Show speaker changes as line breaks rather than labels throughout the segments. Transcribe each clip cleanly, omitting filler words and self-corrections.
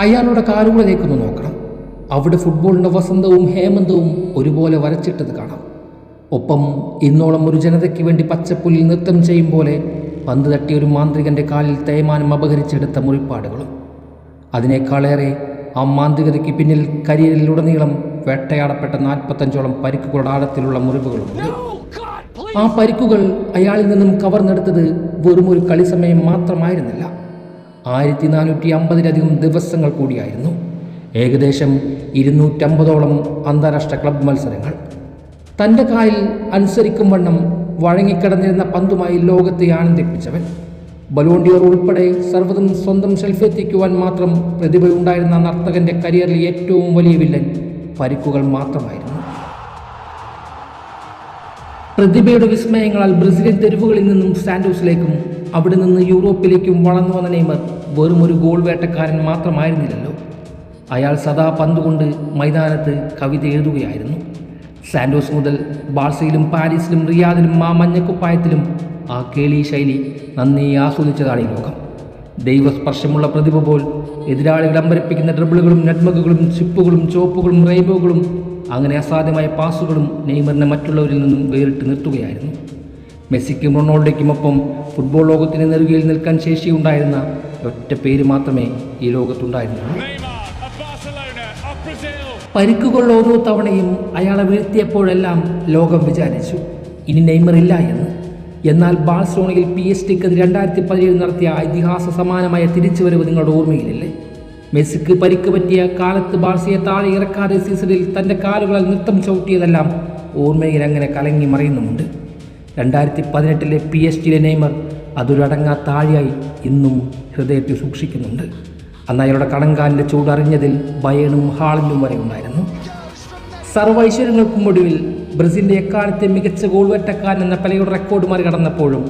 അയാളുടെ കാലുകളിലേക്കൊന്ന് നോക്കണം. അവിടെ ഫുട്ബോളിൻ്റെ വസന്തവും ഹേമന്തവും ഒരുപോലെ വരച്ചിട്ടത് കാണാം. ഒപ്പം ഇന്നോളം ഒരു ജനതയ്ക്ക് വേണ്ടി പച്ചപ്പുല്ലിൽ നൃത്തം ചെയ്യും പോലെ പന്ത് തട്ടിയ ഒരു മാന്ത്രികൻ്റെ കാലിൽ തേയ്മാനം അപഹരിച്ചെടുത്ത മുറിപ്പാടുകളും. അതിനേക്കാളേറെ ആ മാന്ത്രികതയ്ക്ക് പിന്നിൽ കരിയറിലുടനീളം വേട്ടയാടപ്പെട്ട 45ഓളം പരിക്കുകളുടെ ആഴത്തിലുള്ള മുറിവുകളുണ്ട്. ആ പരിക്കുകൾ അയാളിൽ നിന്നും കവർന്നെടുത്തത് വെറും ഒരു കളിസമയം മാത്രമായിരുന്നില്ല, 1450-ലധികം ദിവസങ്ങൾ കൂടിയായിരുന്നു. ഏകദേശം 250ഓളം അന്താരാഷ്ട്ര ക്ലബ് മത്സരങ്ങൾ. തൻ്റെ കാലിൽ അനുസരിക്കും വണ്ണം വഴങ്ങിക്കിടന്നിരുന്ന പന്തുമായി ലോകത്തെ ആനന്ദിപ്പിച്ചവൻ. ബലോണ്ടിയോർ ഉൾപ്പെടെ സർവ്വതും സ്വന്തം ഷെൽഫെത്തിക്കുവാൻ മാത്രം പ്രതിഭയുണ്ടായിരുന്ന നർത്തകൻ്റെ കരിയറിലെ ഏറ്റവും വലിയ വില്ലൻ പരിക്കുകൾ മാത്രമായിരുന്നു. പ്രതിഭയുടെ വിസ്മയങ്ങളാൽ ബ്രസീലിയൻ തെരുവുകളിൽ നിന്നും സാന്റോസിലേക്കും അവിടെ നിന്ന് യൂറോപ്പിലേക്കും വളർന്നു വന്ന നെയ്മർ വെറും ഒരു ഗോൾ വേട്ടക്കാരൻ മാത്രമായിരുന്നില്ലല്ലോ. അയാൾ സദാ പന്തുകൊണ്ട് മൈതാനത്ത് കവിത എഴുതുകയായിരുന്നു. സാന്റോസ് മുതൽ ബാഴ്സയിലും പാരീസിലും റിയാദിലും ആ മഞ്ഞക്കുപ്പായത്തിലും ആ കേളി ശൈലി നന്ദി ആസ്വദിച്ചതാണ് ഈ ലോകം. ദൈവസ്പർശമുള്ള പ്രതിഭ പോൽ എതിരാളികൾ അമ്പരപ്പിക്കുന്ന ഡ്രിബിളുകളും നെറ്റ്മക്കുകളും ചിപ്പുകളും ചോപ്പുകളും റെയിൻബോകളും അങ്ങനെ അസാധ്യമായ പാസുകളും നെയ്മറിനെ മറ്റുള്ളവരിൽ നിന്നും വേറിട്ട് നിർത്തുകയായിരുന്നു. മെസ്സിക്കും റൊണാൾഡോയ്ക്കുമൊപ്പം ഫുട്ബോൾ ലോകത്തിന് നെറുകയിൽ നിൽക്കാൻ ശേഷിയുണ്ടായിരുന്ന ഒറ്റ പേര് മാത്രമേ ഈ ലോകത്തുണ്ടായിരുന്നുള്ളൂ. പരിക്കുകൾ ഓരോ തവണയും അയാളെ വീഴ്ത്തിയപ്പോഴെല്ലാം ലോകം വിചാരിച്ചു ഇനി നെയ്മർ ഇല്ല എന്ന്. എന്നാൽ ബാഴ്സലോണയിൽ PSG-ക്കെതിരെ 2017 നടത്തിയ ഇതിഹാസ സമാനമായ തിരിച്ചുവരവ് നിങ്ങളുടെ ഓർമ്മയിലില്ലേ? മെസ്സിക്ക് പരിക്ക് പറ്റിയ കാലത്ത് ബാഴ്സയെ താഴെ ഇറക്കാതെ സീസണിൽ തൻ്റെ കാലുകളിൽ നൃത്തം ചവിട്ടിയതെല്ലാം ഓർമ്മയിൽ അങ്ങനെ കലങ്ങി മറിയുന്നുമുണ്ട്. 2018-ലെ PSG-ലെ നെയ്മർ അതൊരടങ്ങാ താഴെയായി ഇന്നും ഹൃദയത്തിൽ സൂക്ഷിക്കുന്നുണ്ട്. അന്ന് അയാളുടെ കണങ്കാലിൻ്റെ ചൂടറിഞ്ഞതിൽ ബയേണും ഹാളൻഡും വരെ ഉണ്ടായിരുന്നു. സർവൈശ്വര്യങ്ങൾക്കും ഒടുവിൽ ബ്രസീലിൻ്റെ എക്കാലത്തെ മികച്ച ഗോൾ വേട്ടക്കാരൻ എന്ന പെലെയുടെ റെക്കോർഡ് മറികടന്നപ്പോഴും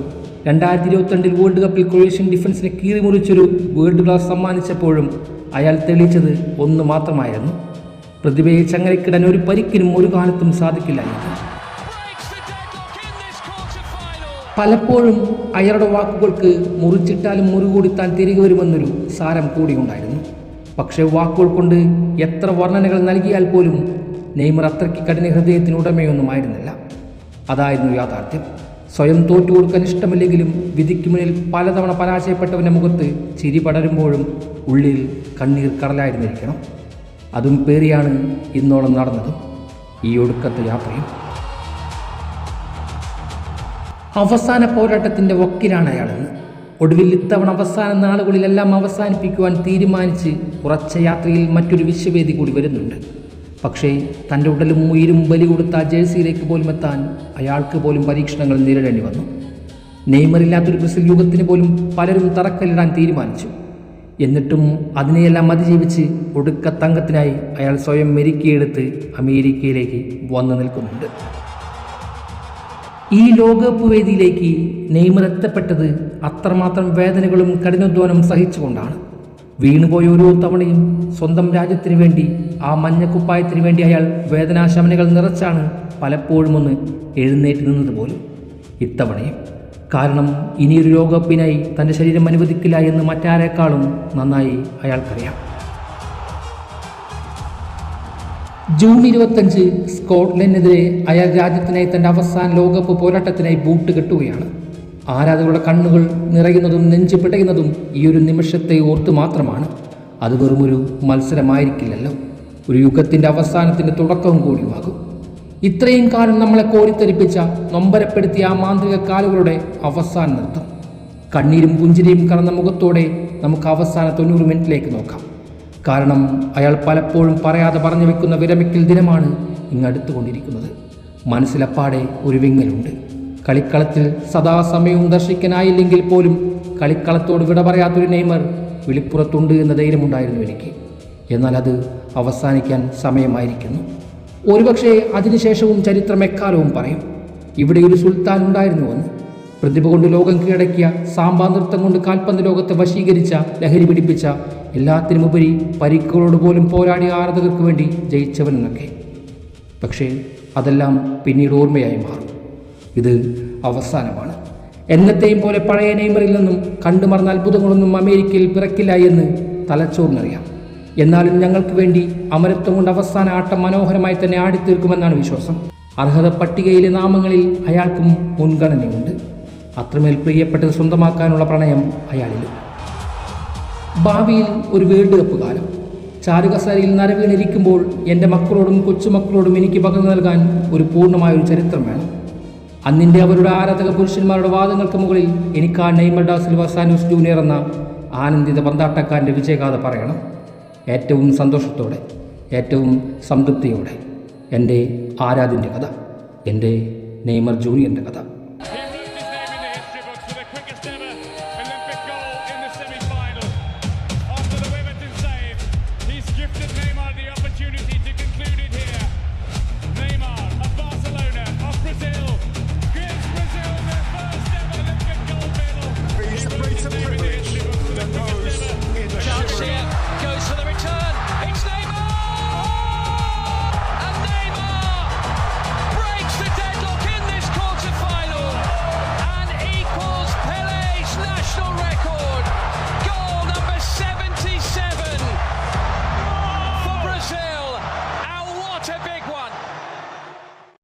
2022-ൽ വേൾഡ് കപ്പിൽ ക്രൊയേഷ്യൻ ഡിഫൻസിനെ കീറിമുറിച്ചൊരു വേൾഡ് ക്ലാസ് സമ്മാനിച്ചപ്പോഴും അയാൾ തെളിയിച്ചത് ഒന്ന് മാത്രമായിരുന്നു: പ്രതിഭയെ ചങ്ങലക്കിടാൻ ഒരു പരിക്കിനും ഒരു കാലത്തും സാധിക്കില്ല എന്ന്. പലപ്പോഴും അയാളുടെ വാക്കുകൾക്ക് മുറിച്ചിട്ടാലും മുറികൂടി താൻ തിരികെ വരുമെന്നൊരു സാരം കൂടിയുണ്ടായിരുന്നു. പക്ഷേ വാക്കുകൾ കൊണ്ട് എത്ര വർണ്ണനകൾ നൽകിയാൽ പോലും നെയ്മർ അത്രയ്ക്ക് കഠിന ഹൃദയത്തിന് ഉടമയൊന്നുമായിരുന്നില്ല. അതായിരുന്നു യാഥാർത്ഥ്യം. സ്വയം തോറ്റു കൊടുക്കാൻ ഇഷ്ടമില്ലെങ്കിലും വിധിക്ക് മുന്നിൽ പലതവണ പരാജയപ്പെട്ടവൻ്റെ മുഖത്ത് ചിരി പടരുമ്പോഴും ഉള്ളിൽ കണ്ണീർ കടലായിരുന്നിരിക്കണം. അതും പേറിയാണ് ഇന്നോളം നടന്നതും ഈ ഒടുക്കത്തെ യാത്രയും. അവസാന പോരാട്ടത്തിൻ്റെ വക്കിലാണ് അയാളെന്ന്. ഒടുവിൽ ഇത്തവണ അവസാന നാളുകളിലെല്ലാം അവസാനിപ്പിക്കുവാൻ തീരുമാനിച്ച് ഉറച്ച യാത്രയിൽ മറ്റൊരു വിശ്വവേദി കൂടി വരുന്നുണ്ട്. പക്ഷേ തൻ്റെ ഉടലും ഉയിരും ബലി കൊടുത്ത ആ ജേഴ്സിയിലേക്ക് പോലും എത്താൻ അയാൾക്ക് പോലും പരീക്ഷണങ്ങൾ നേരിടേണ്ടി വന്നു. നെയ്മറില്ലാത്തൊരു ബ്രസീൽ യുഗത്തിന് പോലും പലരും തറക്കല്ലിടാൻ തീരുമാനിച്ചു. എന്നിട്ടും അതിനെയെല്ലാം അതിജീവിച്ച് ഒടുക്കത്തങ്കത്തിനായി അയാൾ സ്വയം മെരുക്കിയെടുത്ത് അമേരിക്കയിലേക്ക് വന്നു നിൽക്കുന്നുണ്ട്. ഈ ലോകകപ്പ് വേദിയിലേക്ക് നെയ്മർ എത്തപ്പെട്ടത് അത്രമാത്രം വേദനകളും കഠിനാധ്വാനം സഹിച്ചുകൊണ്ടാണ്. വീണുപോയ ഓരോ തവണയും സ്വന്തം രാജ്യത്തിന് വേണ്ടി, ആ മഞ്ഞക്കുപ്പായത്തിന് വേണ്ടി അയാൾ വേദനാശമനകൾ നിറച്ചാണ് പലപ്പോഴും ഒന്ന് എഴുന്നേറ്റ് നിന്നത് പോലും. ഇത്തവണയും. കാരണം ഇനിയൊരു ലോകകപ്പിനായി തൻ്റെ ശരീരം അനുവദിക്കില്ല എന്ന് മറ്റാരേക്കാളും നന്നായി അയാൾക്കറിയാം. ജൂൺ 25 സ്കോട്ട്ലൻഡിനെതിരെ അയാൾ രാജ്യത്തിനായി തൻ്റെ അവസാന ലോകകപ്പ് പോരാട്ടത്തിനായി ബൂട്ട് കെട്ടുകയാണ്. ആരാധകരുടെ കണ്ണുകൾ നിറയുന്നതും നെഞ്ചു പിടയുന്നതും ഈ ഒരു നിമിഷത്തെ ഓർത്ത് മാത്രമാണ്. അത് വെറുമൊരു മത്സരമായിരിക്കില്ലല്ലോ, ഒരു യുഗത്തിൻ്റെ അവസാനത്തിൻ്റെ തുടക്കവും കൂടിയുമാകും. ഇത്രയും കാലം നമ്മളെ കോരിത്തരിപ്പിച്ച, നൊമ്പരപ്പെടുത്തിയ ആ മാന്ത്രിക കാലുകളുടെ അവസാന നൃത്തം. കണ്ണീരും പുഞ്ചിരിയും കറന്ന മുഖത്തോടെ നമുക്ക് അവസാന 90 മിനിറ്റിലേക്ക് നോക്കാം. കാരണം അയാൾ പലപ്പോഴും പറയാതെ പറഞ്ഞു വെക്കുന്ന വിരമിക്കൽ ദിനമാണ് ഇങ്ങടുത്തുകൊണ്ടിരിക്കുന്നത്. മനസ്സിലപ്പാടെ ഒരു വിങ്ങലുണ്ട്. കളിക്കളത്തിൽ സദാസമയവും ദർശിക്കാനായില്ലെങ്കിൽ പോലും കളിക്കളത്തോട് വിട പറയാത്തൊരു നെയ്മർ വിളിപ്പുറത്തുണ്ട് എന്ന ധൈര്യമുണ്ടായിരുന്നു എനിക്ക്. എന്നാൽ അത് അവസാനിക്കാൻ സമയമായിരിക്കുന്നു. ഒരുപക്ഷെ അതിനുശേഷവും ചരിത്രം എക്കാലവും പറയും, ഇവിടെ ഒരു സുൽത്താൻ ഉണ്ടായിരുന്നുവെന്ന്. പ്രതിഭ കൊണ്ട് ലോകം കീഴടക്കിയ, സാമ്പാ നൃത്തം കൊണ്ട് കാൽപന്ത് ലോകത്തെ വശീകരിച്ച, ലഹരി പിടിപ്പിച്ച, എല്ലാത്തിനുമുപരി പരിക്കുകളോട് പോലും പോരാടിയ ആരാധകർക്ക് വേണ്ടി ജയിച്ചവനെന്നൊക്കെ. പക്ഷേ അതെല്ലാം പിന്നീട് ഓർമ്മയായി മാറും. ഇത് അവസാനമാണ്. എന്നത്തെയും പോലെ പഴയ നെയ്മറിൽ നിന്നും കണ്ടുമറന്ന അത്ഭുതങ്ങളൊന്നും അമേരിക്കയിൽ പിറക്കില്ല എന്ന് തലച്ചോറിനറിയാം. എന്നാലും ഞങ്ങൾക്ക് വേണ്ടി അമരത്വം കൊണ്ട് അവസാന ആട്ടം മനോഹരമായി തന്നെ ആടിത്തീർക്കുമെന്നാണ് വിശ്വാസം. അർഹത പട്ടികയിലെ നാമങ്ങളിൽ അയാൾക്കും മുൻഗണനയുണ്ട്. അത്രമേൽ പ്രിയപ്പെട്ടത് സ്വന്തമാക്കാനുള്ള പ്രണയം അയാളിലും. ഭാവിയിൽ ഒരു വേൾഡ് കപ്പ് കാലം. ചാരുകസേരയിൽ നരവീണിരിക്കുമ്പോൾ എൻ്റെ മക്കളോടും കൊച്ചുമക്കളോടും എനിക്ക് പകർന്നു നൽകാൻ ഒരു പൂർണ്ണമായൊരു ചരിത്രം വേണം. അന്നിൻ്റെ അവരുടെ ആരാധക പുരുഷന്മാരുടെ വാദങ്ങൾക്ക് മുകളിൽ എനിക്ക് ആ Neymar da Silva Santos junior എന്ന ആനന്ദിത പന്താട്ടക്കാരൻ്റെ വിജയഗാഥ പറയണം. ഏറ്റവും സന്തോഷത്തോടെ, ഏറ്റവും സംതൃപ്തിയോടെ. എൻ്റെ ആരാധ്യൻ്റെ കഥ, എൻ്റെ നെയ്മർ ജൂനിയറിൻ്റെ കഥ.